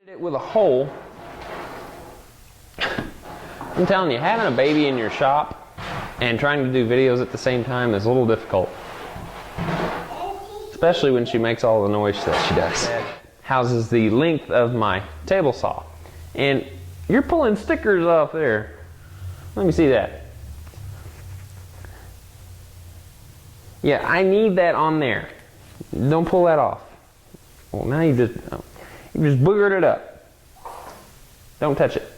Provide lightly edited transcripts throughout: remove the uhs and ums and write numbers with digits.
It with a hole. I'm telling you, having a baby in your shop and trying to do videos at the same time is a little difficult. Especially when she makes all the noise that she does. Houses the length of my table saw. And you're pulling stickers off there. Let me see that. Yeah, I need that on there. Don't pull that off. Well, now you just boogered it up. Don't touch it.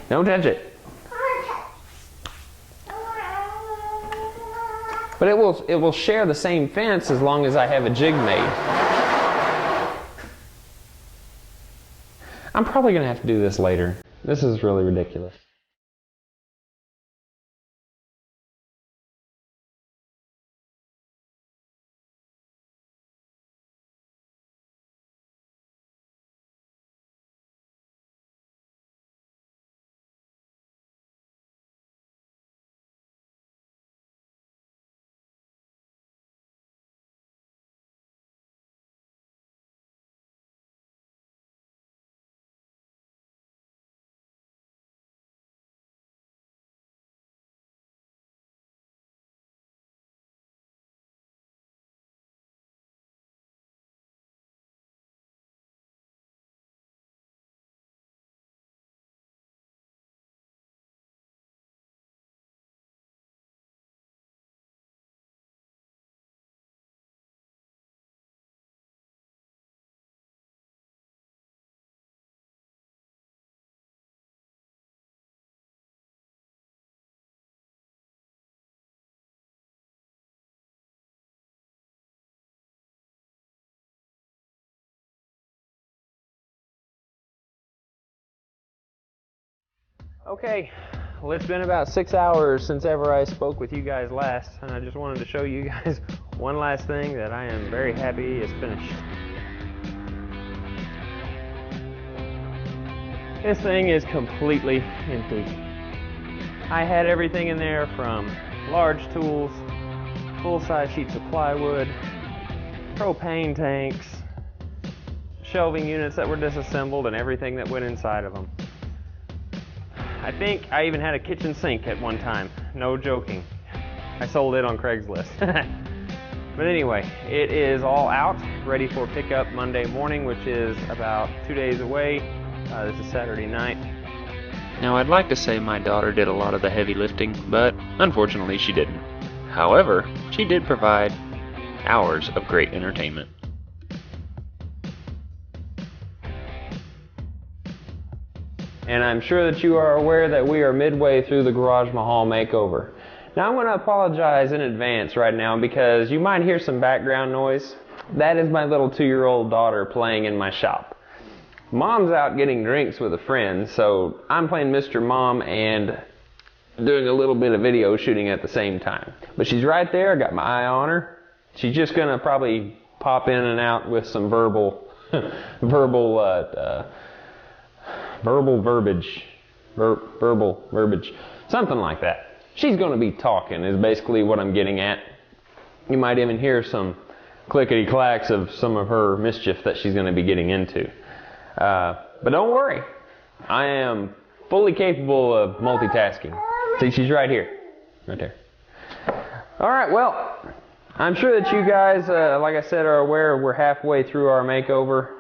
Don't touch it. But it will share the same fence as long as I have a jig made. I'm probably going to have to do this later. This is really ridiculous. Okay, well, it's been about 6 hours since ever I spoke with you guys last, and I just wanted to show you guys one last thing that I am very happy is finished. This thing is completely empty. I had everything in there from large tools, full-size sheets of plywood, propane tanks, shelving units that were disassembled, and everything that went inside of them. I think I even had a kitchen sink at one time. No joking. I sold it on Craigslist. But anyway, it is all out, ready for pickup Monday morning, which is about 2 days away. This is Saturday night. Now, I'd like to say my daughter did a lot of the heavy lifting, but unfortunately she didn't. However, she did provide hours of great entertainment. And I'm sure that you are aware that we are midway through the Garage Mahal makeover. Now I'm going to apologize in advance right now because you might hear some background noise. That is my little 2-year-old daughter playing in my shop. Mom's out getting drinks with a friend, so I'm playing Mr. Mom and doing a little bit of video shooting at the same time. But she's right there, I got my eye on her. She's just going to probably pop in and out with some verbal verbiage, something like that. She's going to be talking is basically what I'm getting at. You might even hear some clickety-clacks of some of her mischief that she's going to be getting into. But don't worry, I am fully capable of multitasking. See, she's right here. Right there. Alright, well, I'm sure that you guys, like I said, are aware we're halfway through our makeover.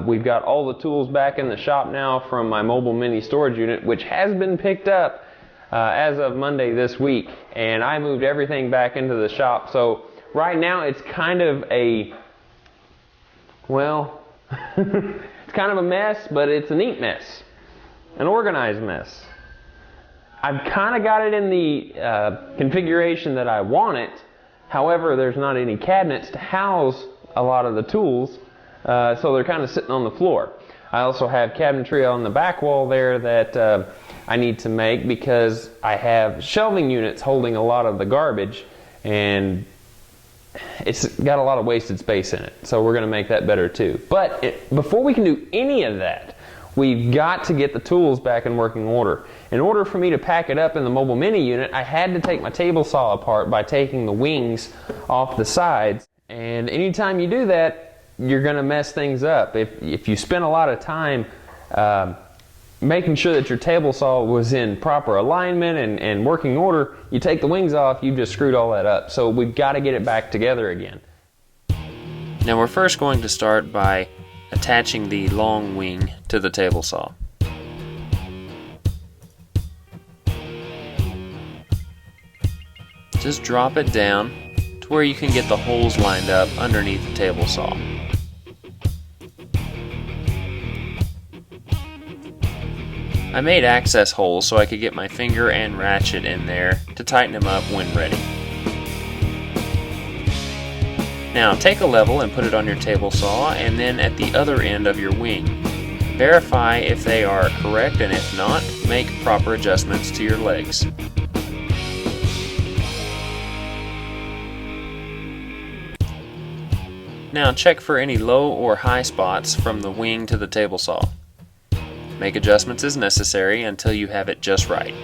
We've got all the tools back in the shop now from my mobile mini storage unit, which has been picked up as of Monday this week. And I moved everything back into the shop. So right now it's kind of a, well, it's kind of a mess, but it's a neat mess. An organized mess. I've kind of got it in the configuration that I want it. However, there's not any cabinets to house a lot of the tools. So they're kind of sitting on the floor. I also have cabinetry on the back wall there that I need to make because I have shelving units holding a lot of the garbage and it's got a lot of wasted space in it. So we're going to make that better too. But before we can do any of that, we've got to get the tools back in working order. In order for me to pack it up in the mobile mini unit, I had to take my table saw apart by taking the wings off the sides. And anytime you do that, you're going to mess things up. If you spend a lot of time making sure that your table saw was in proper alignment and working order, you take the wings off, you've just screwed all that up. So we've got to get it back together again. Now we're first going to start by attaching the long wing to the table saw. Just drop it down to where you can get the holes lined up underneath the table saw. I made access holes so I could get my finger and ratchet in there to tighten them up when ready. Now take a level and put it on your table saw, and then at the other end of your wing. Verify if they are correct, and if not, make proper adjustments to your legs. Now check for any low or high spots from the wing to the table saw. Make adjustments as necessary until you have it just right.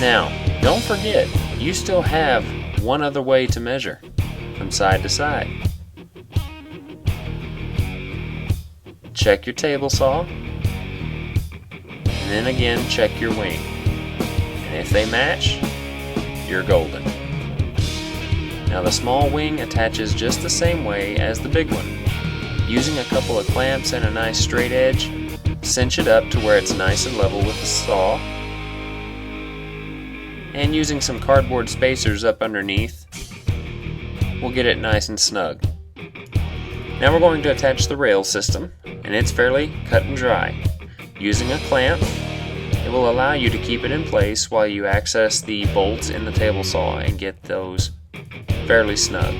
Now, don't forget, you still have one other way to measure, from side to side. Check your table saw, and then again check your wing. And if they match, you're golden. Now the small wing attaches just the same way as the big one. Using a couple of clamps and a nice straight edge, cinch it up to where it's nice and level with the saw. And using some cardboard spacers up underneath, we'll get it nice and snug. Now we're going to attach the rail system, and it's fairly cut and dry. Using a clamp, it will allow you to keep it in place while you access the bolts in the table saw and get those fairly snug.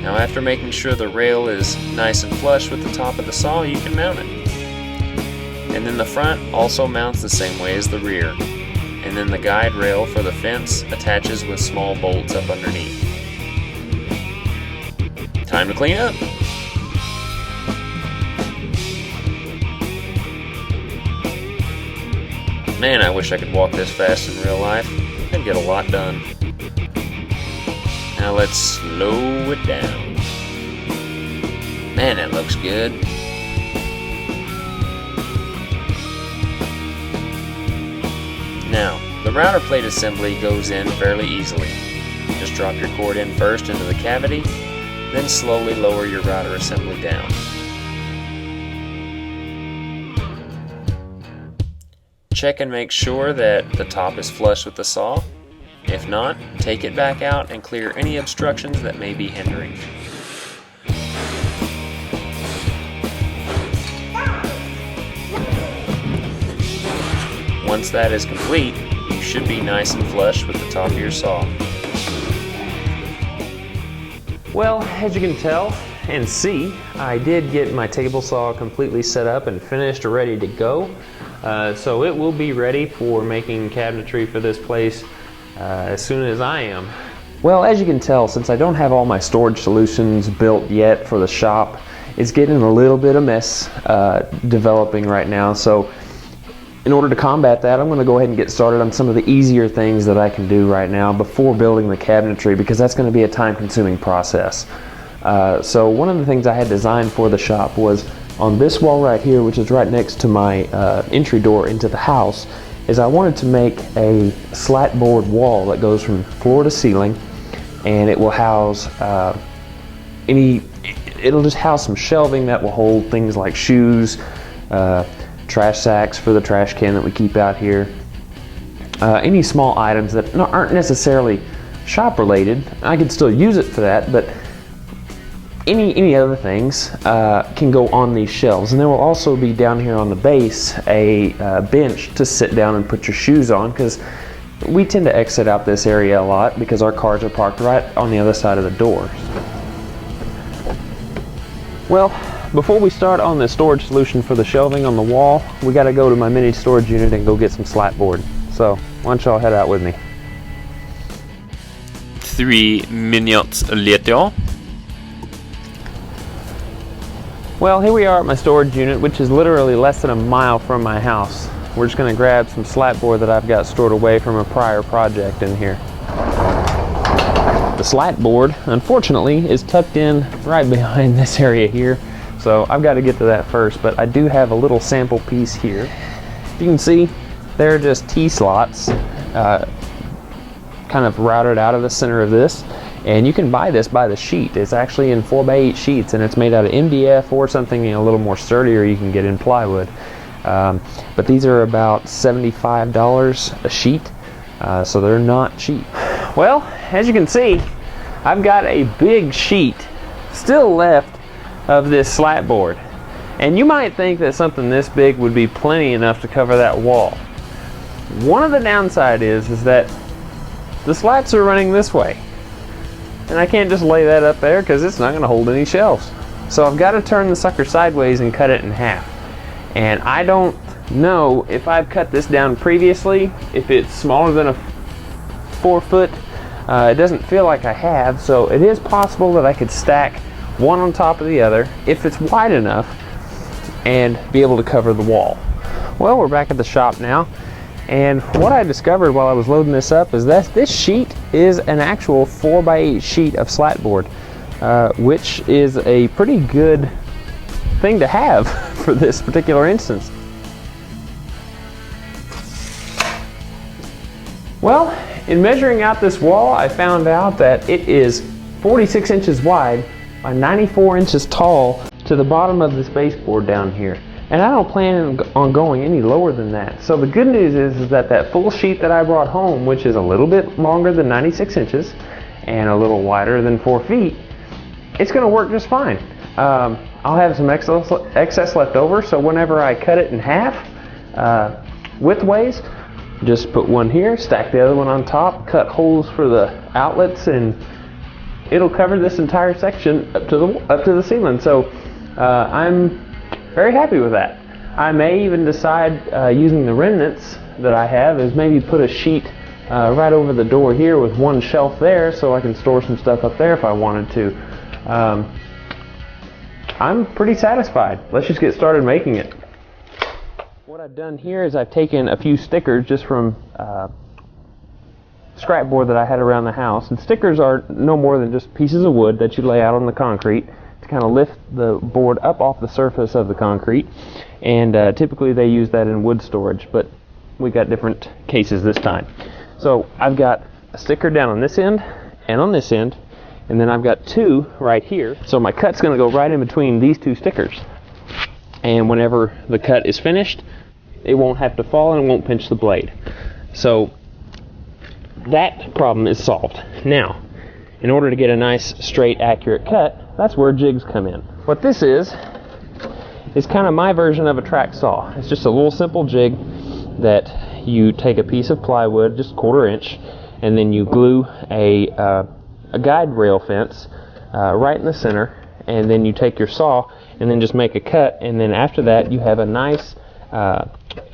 Now after making sure the rail is nice and flush with the top of the saw, you can mount it. And then the front also mounts the same way as the rear. And then the guide rail for the fence attaches with small bolts up underneath. Time to clean up! Man, I wish I could walk this fast in real life. I'd get a lot done. Now let's slow it down. Man, that looks good. Now, the router plate assembly goes in fairly easily. Just drop your cord in first into the cavity, then slowly lower your router assembly down. Check and make sure that the top is flush with the saw. If not, take it back out and clear any obstructions that may be hindering. Once that is complete, you should be nice and flush with the top of your saw. Well, as you can tell and see, I did get my table saw completely set up and finished, ready to go. So it will be ready for making cabinetry for this place as soon as I am. Well, as you can tell, since I don't have all my storage solutions built yet for the shop, it's getting a little bit of mess developing right now. So in order to combat that, I'm going to go ahead and get started on some of the easier things that I can do right now before building the cabinetry, because that's going to be a time-consuming process. So one of the things I had designed for the shop was on this wall right here, which is right next to my entry door into the house, is I wanted to make a slat board wall that goes from floor to ceiling, and it will house it'll just house some shelving that will hold things like shoes, trash sacks for the trash can that we keep out here, any small items that aren't necessarily shop related. I could still use it for that, but any other things can go on these shelves. And there will also be down here on the base a bench to sit down and put your shoes on, because we tend to exit out this area a lot because our cars are parked right on the other side of the door. Well, before we start on the storage solution for the shelving on the wall, we got to go to my mini storage unit and go get some slat board. So why don't y'all head out with me. 3 minutes later. Well, here we are at my storage unit, which is literally less than a mile from my house. We're just going to grab some slat board that I've got stored away from a prior project in here. The slat board, unfortunately, is tucked in right behind this area here, so I've got to get to that first, but I do have a little sample piece here. You can see they're just T-slots kind of routed out of the center of this, and you can buy this by the sheet. It's actually in 4x8 sheets, and it's made out of MDF or something a little more sturdier you can get in plywood. But these are about $75 a sheet, so they're not cheap. Well, as you can see, I've got a big sheet still left of this slat board, and you might think that something this big would be plenty enough to cover that wall. One of the downside is that the slats are running this way, and I can't just lay that up there because it's not going to hold any shelves. So I've got to turn the sucker sideways and cut it in half. And I don't know if I've cut this down previously, if it's smaller than a 4 foot. It doesn't feel like I have, so it is possible that I could stack one on top of the other if it's wide enough and be able to cover the wall. Well, we're back at the shop now, and what I discovered while I was loading this up is that this sheet is an actual 4x8 sheet of slat board, which is a pretty good thing to have for this particular instance. Well, in measuring out this wall, I found out that it is 46 inches wide by 94 inches tall to the bottom of this baseboard down here. And I don't plan on going any lower than that. So the good news is that that full sheet that I brought home, which is a little bit longer than 96 inches and a little wider than 4 feet, it's going to work just fine. I'll have some excess left over, so whenever I cut it in half widthways, just put one here, stack the other one on top, cut holes for the outlets, and it'll cover this entire section up to the ceiling. So I'm very happy with that. I may even decide using the remnants that I have is maybe put a sheet right over the door here with one shelf there, so I can store some stuff up there if I wanted to. I'm pretty satisfied. Let's just get started making it. What I've done here is I've taken a few stickers just from scrap board that I had around the house, and stickers are no more than just pieces of wood that you lay out on the concrete to kind of lift the board up off the surface of the concrete, and typically they use that in wood storage, but we got different cases this time. So I've got a sticker down on this end and on this end, and then I've got two right here. So my cut's going to go right in between these two stickers, and whenever the cut is finished, it won't have to fall and it won't pinch the blade. So that problem is solved. Now, in order to get a nice, straight, accurate cut, that's where jigs come in. What this is kind of my version of a track saw. It's just a little simple jig that you take a piece of plywood, just 1/4 inch, and then you glue a guide rail fence right in the center, and then you take your saw and then just make a cut, and then after that you have a nice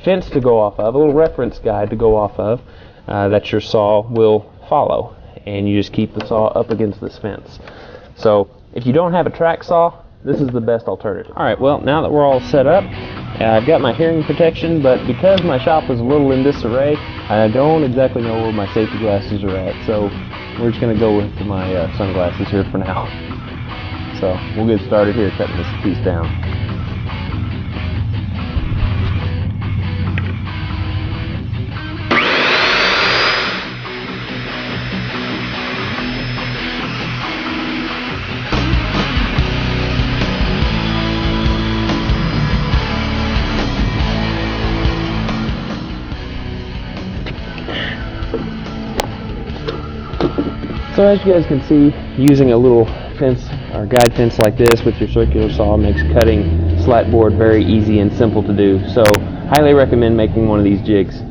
fence to go off of, a little reference guide to go off of that your saw will follow, and you just keep the saw up against this fence. So if you don't have a track saw, this is the best alternative. Alright, well, now that we're all set up, I've got my hearing protection, but because my shop is a little in disarray, I don't exactly know where my safety glasses are at, so we're just going to go with my sunglasses here for now. So we'll get started here cutting this piece down. So as you guys can see, using a little fence or guide fence like this with your circular saw makes cutting slat board very easy and simple to do. So highly recommend making one of these jigs.